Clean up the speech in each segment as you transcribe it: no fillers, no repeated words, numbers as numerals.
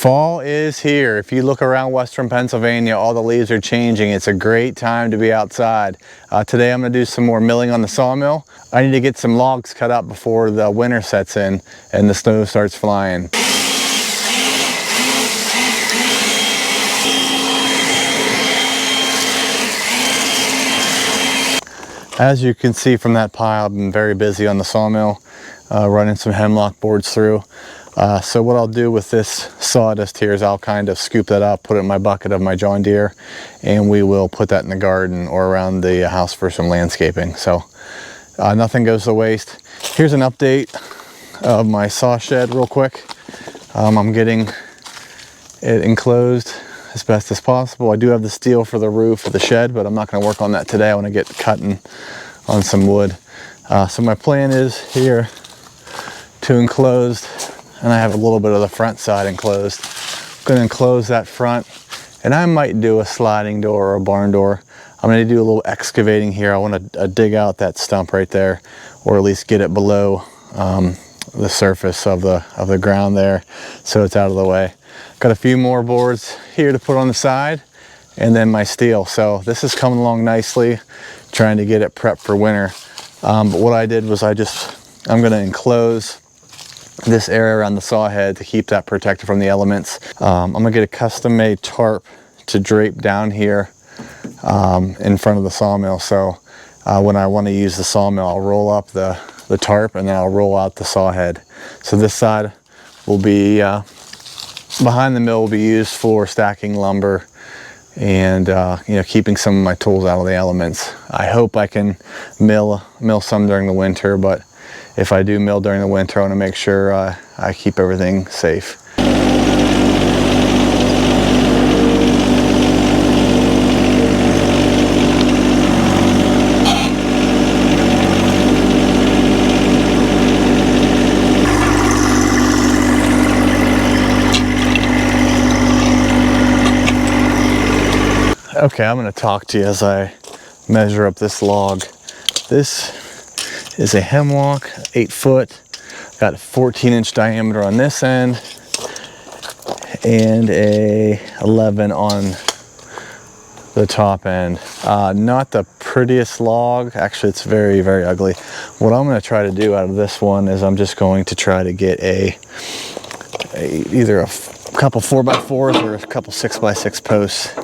Fall is here. If you look around Western Pennsylvania, all the leaves are changing. It's a great time to be outside. Today I'm going to do some more milling on the sawmill. I need to get some logs cut up before the winter sets in and the snow starts flying. As you can see from that pile, I've been very busy on the sawmill, running some hemlock boards through. So what I'll do with this sawdust here is I'll kind of scoop that up, put it in my bucket of my John Deere, and we will put that in the garden or around the house for some landscaping. So nothing goes to waste. Here's an update of my saw shed real quick. I'm getting it enclosed as best as possible. I do have the steel for the roof of the shed, but I'm not going to work on that today. I want to get cutting on some wood. So my plan is here to enclose, and I have a little bit of the front side enclosed. I'm going to enclose that front, and I might do a sliding door or a barn door. I'm going to do a little excavating here. I want to dig out that stump right there, or at least get it below the surface of the ground there, so it's out of the way. Got a few more boards here to put on the side, and then my steel. So this is coming along nicely, trying to get it prepped for winter. But what I did was I'm going to enclose this area around the saw head to keep that protected from the elements. I'm gonna get a custom made tarp to drape down here in front of the sawmill. So when I want to use the sawmill, I'll roll up the tarp and then I'll roll out the saw head. So this side will be, behind the mill will be used for stacking lumber and you know, keeping some of my tools out of the elements. I hope I can mill some during the winter, but if I do mill during the winter, I want to make sure I keep everything safe. Okay, I'm going to talk to you as I measure up this log. This is a hemlock, 8 foot, got a 14-inch diameter on this end and a 11 on the top end. Not the prettiest log, actually it's very, very ugly. What I'm going to try to do out of this one is I'm just going to try to get either a couple 4x4s or a couple 6x6 posts.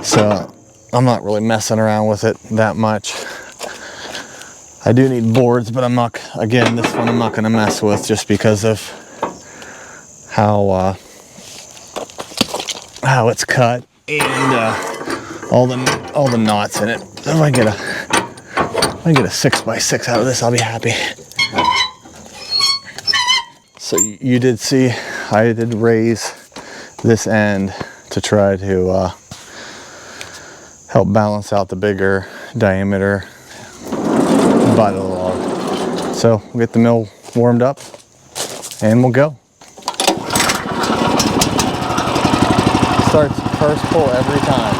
So I'm not really messing around with it that much. I do need boards, but I'm not, again, this one I'm not going to mess with just because of how it's cut and all the knots in it. So if I get a 6x6 out of this, I'll be happy. So you did see I did raise this end to try to help balance out the bigger diameter butt of the log. So we'll get the mill warmed up and we'll go. Starts first pull every time.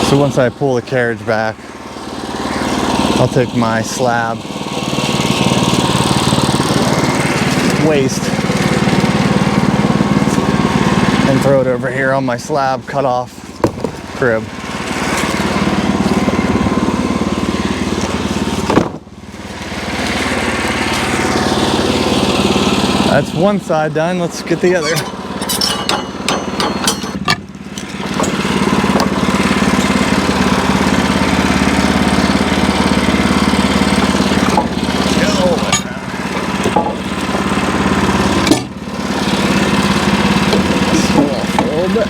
So once I pull the carriage back, I'll take my slab waste and throw it over here on my slab cut off crib. That's one side done. Let's get the other. Pull off a little bit.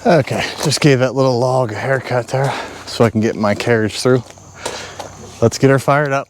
Okay, just gave that little log a haircut there so I can get my carriage through. Let's get her fired up.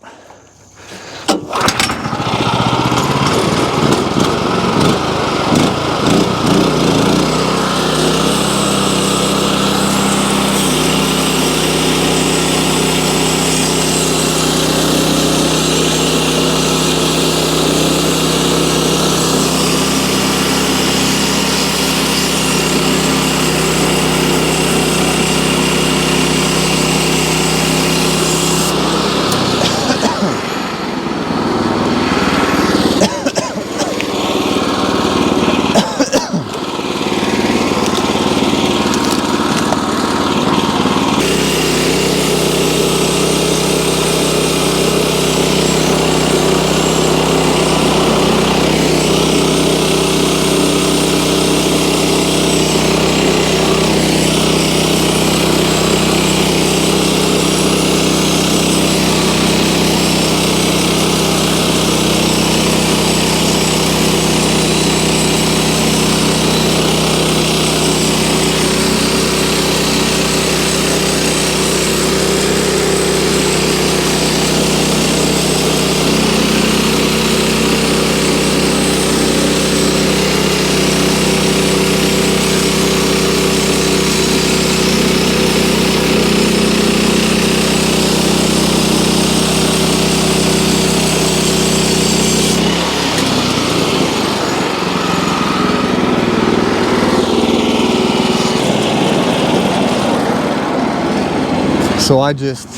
So I just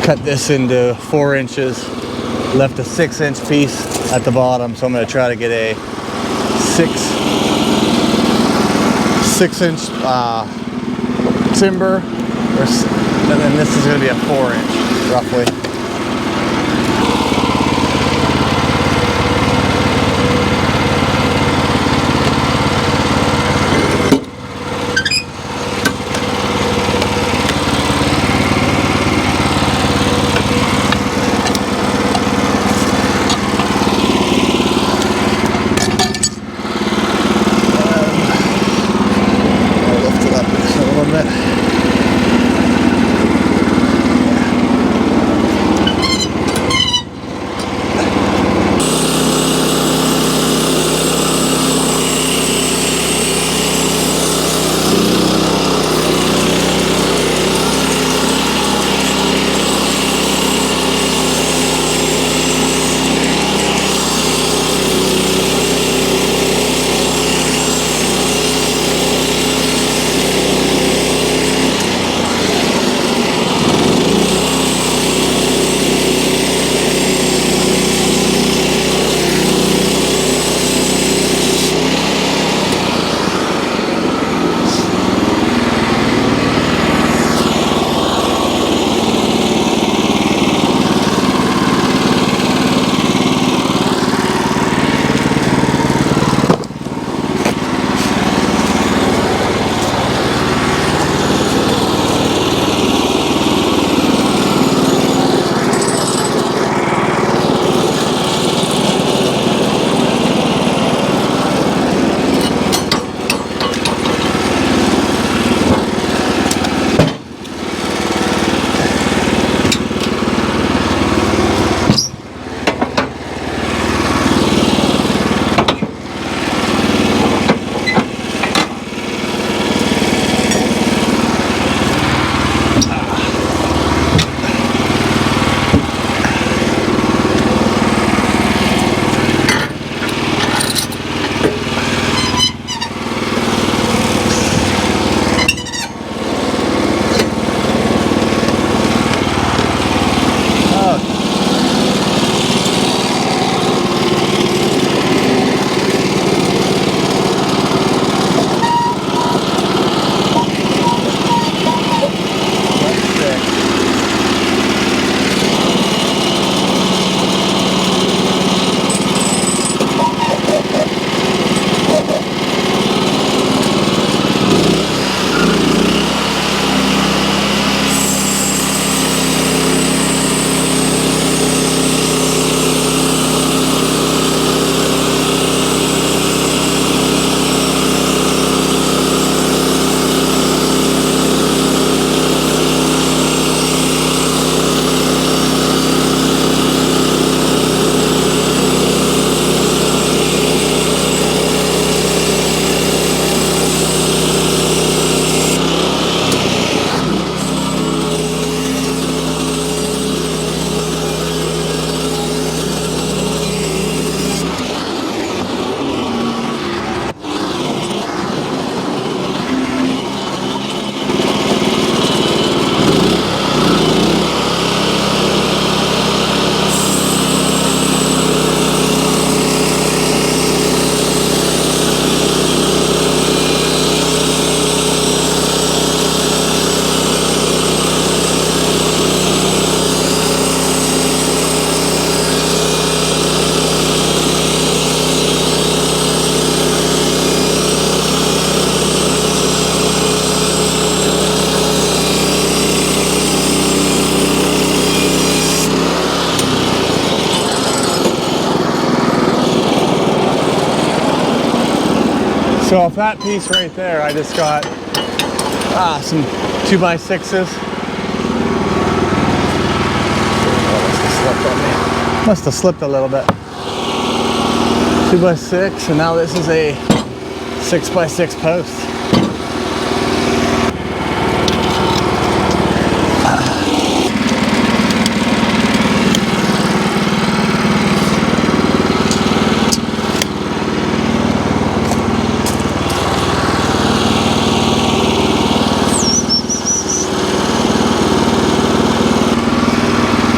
cut this into 4 inches, left a 6-inch piece at the bottom. So I'm going to try to get a 6-inch timber, and then this is going to be a 4-inch roughly. So off that piece right there, I just got some 2x6s. Must have slipped a little bit. 2x6, and now this is a 6x6 post.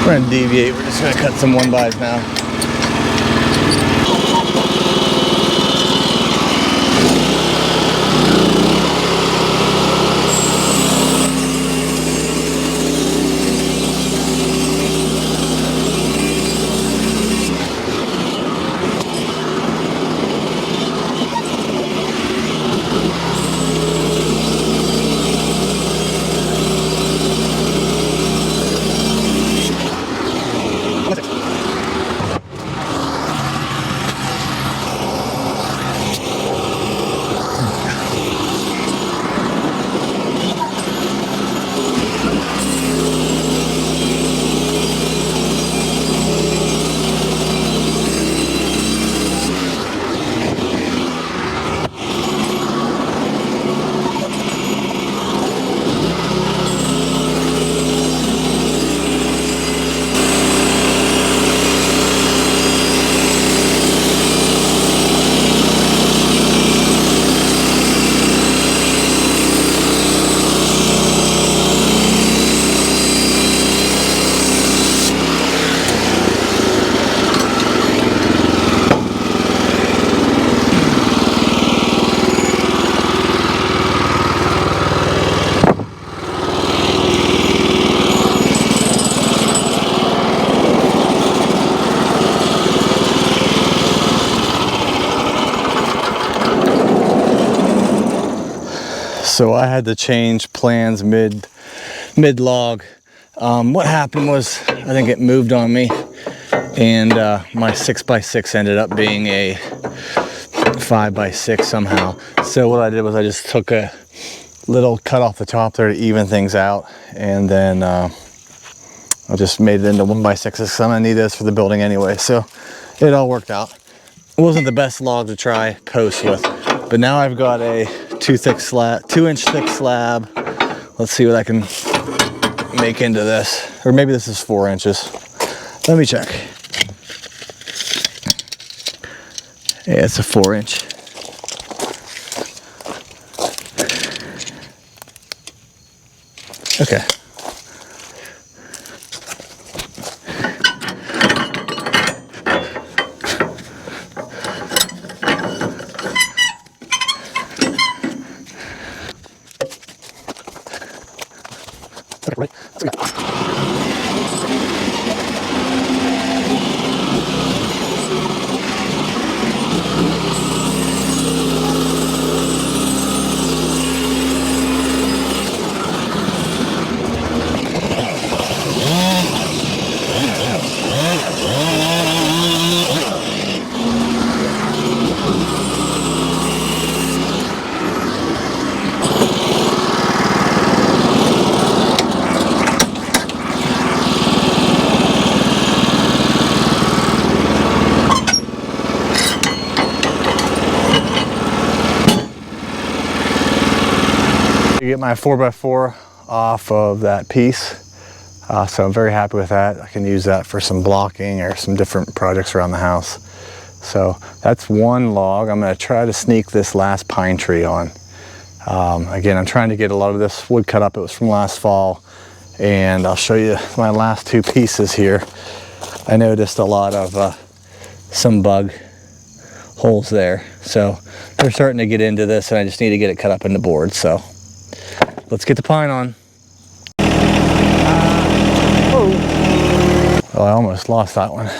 We're gonna deviate, we're just gonna cut some 1x now. So I had to change plans mid log. What happened was I think it moved on me, and my 6x6 ended up being a 5x6 somehow. So what I did was I just took a little cut off the top there to even things out, and then I just made it into 1x6s because I'm gonna need this for the building anyway. So it all worked out. It wasn't the best log to try post with, but now I've got a 2-inch thick slab. Let's see what I can make into this, or maybe this is 4 inches. Let me check. Yeah, it's a 4-inch. Okay. Right. Get my 4x4 off of that piece, so I'm very happy with that. I can use that for some blocking or some different projects around the house. So that's one log. I'm going to try to sneak this last pine tree on. Again, I'm trying to get a lot of this wood cut up. It was from last fall, and I'll show you my last two pieces here. I noticed a lot of some bug holes there, so they're starting to get into this, and I just need to get it cut up into boards. So let's get the pine on. Oh, I almost lost that one.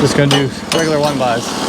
Just gonna do regular 1-bys.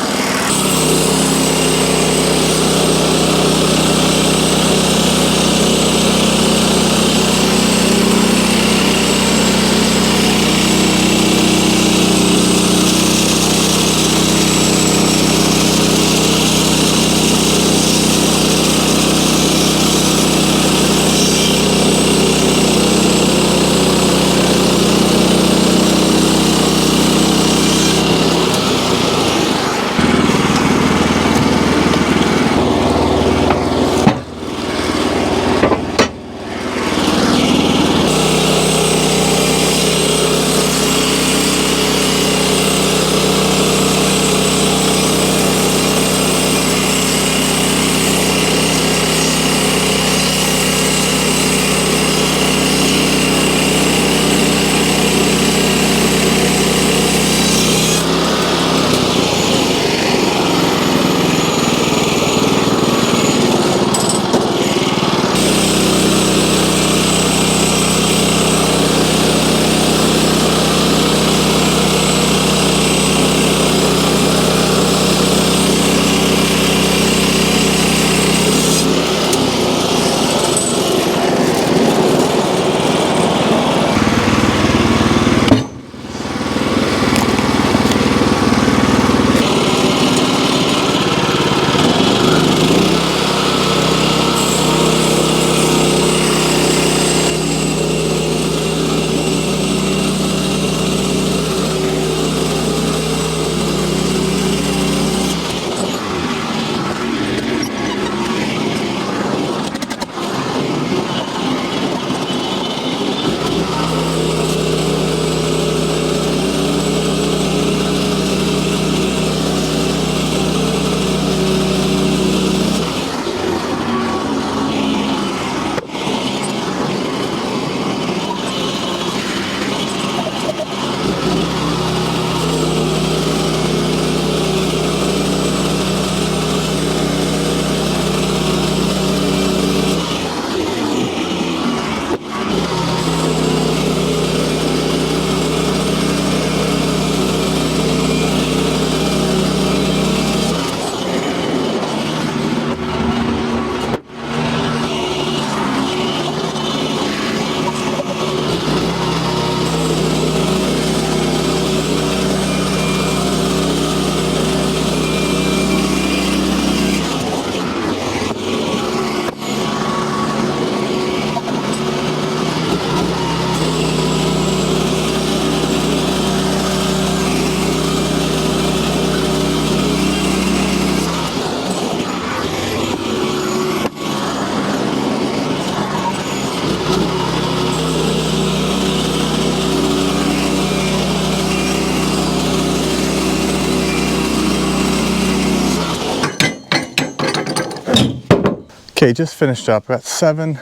Okay, just finished up. Got 7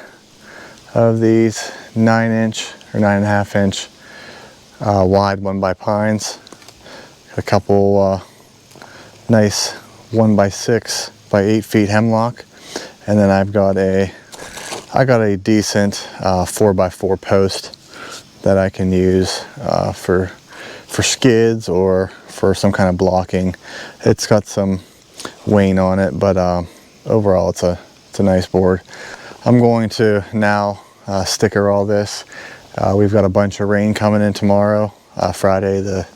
of these 9-inch or 9.5-inch wide 1x pines. Got a couple nice 1x6 by 8 feet hemlock, and then I got a decent 4x4 post that I can use for skids or for some kind of blocking. It's got some wane on it, but overall it's a nice board. I'm going to now sticker all this. We've got a bunch of rain coming in tomorrow, Friday the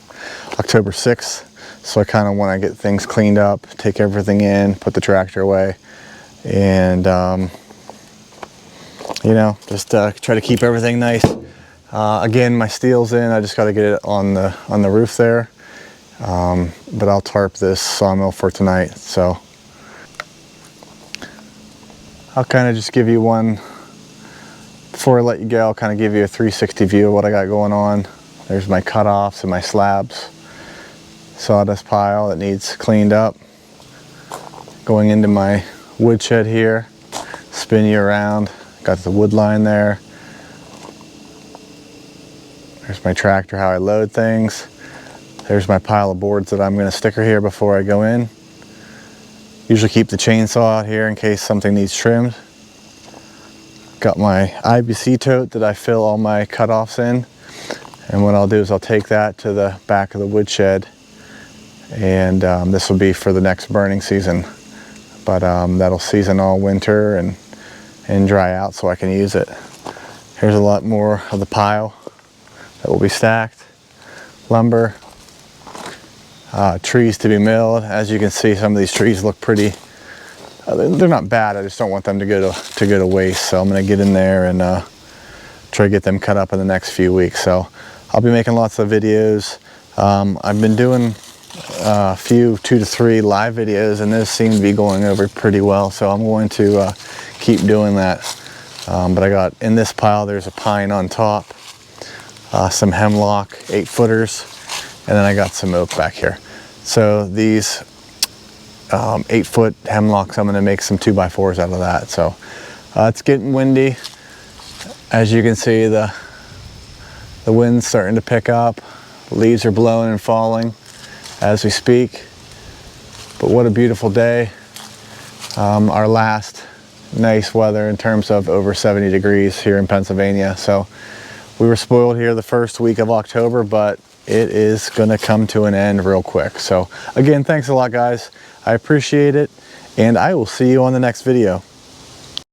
October 6th. So I kind of want to get things cleaned up, take everything in, put the tractor away, and you know, just try to keep everything nice. Again, my steel's in. I just got to get it on the roof there. But I'll tarp this sawmill for tonight. So I'll kind of just give you one, before I let you go, I'll kind of give you a 360 view of what I got going on. There's my cutoffs and my slabs. Sawdust pile that needs cleaned up. Going into my woodshed here, spin you around. Got the wood line there. There's my tractor, how I load things. There's my pile of boards that I'm going to sticker here before I go in. Usually keep the chainsaw out here in case something needs trimmed. Got my IBC tote that I fill all my cutoffs in. And what I'll do is I'll take that to the back of the woodshed and this will be for the next burning season. But that'll season all winter and dry out so I can use it. Here's a lot more of the pile that will be stacked. Lumber, trees to be milled. As you can see, some of these trees look pretty, they're not bad, I just don't want them to go to waste. So I'm gonna get in there and try to get them cut up in the next few weeks. So I'll be making lots of videos. I've been doing a few 2 to 3 live videos, and those seem to be going over pretty well, so I'm going to keep doing that. But I got in this pile, there's a pine on top, some hemlock 8-footers, and then I got some oak back here. So these 8-foot hemlocks, I'm going to make some 2x4s out of that. So it's getting windy. As you can see, the wind's starting to pick up. Leaves are blowing and falling as we speak. But what a beautiful day. Our last nice weather in terms of over 70 degrees here in Pennsylvania. So we were spoiled here the first week of October, but it is gonna come to an end real quick. So again, thanks a lot, guys. I appreciate it, and I will see you on the next video.